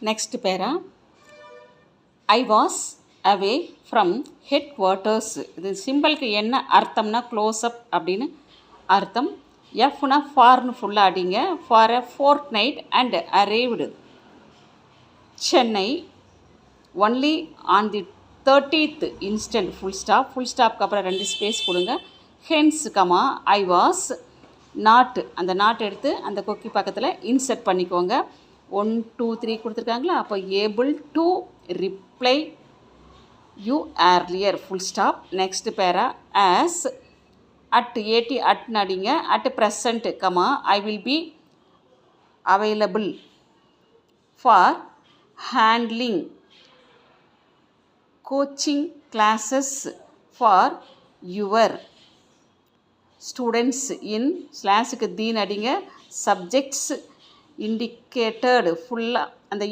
Next para. I was away from headquarters. இது சிம்பிளுக்கு என்ன அர்த்தம்னா க்ளோஸ் அப் அப்படின்னு அர்த்தம். எஃப்னா ஃபார்னு ஃபுல்லாக அடிங்க. For a fortnight and arrived Chennai only on the 30th instant full ஸ்டாப்க்கு அப்புறம் 2 ஸ்பேஸ் கொடுங்க. Hence comma I was not, அந்த நாட் எடுத்து அந்த கொக்கி பக்கத்தில் இன்சர்ட் பண்ணிக்கோங்க. 1 2 3 கொடுத்துருக்காங்களா, அப்போ able to reply you earlier full stop. Next para as at A T நடிங்க. At present comma I will be available for handling coaching classes for your students in ஸ்லாஸுக்கு தீன் அடிங்க. சப்ஜெக்ட்ஸ் இண்டிகேட்டட் ஃபுல்லாக அந்த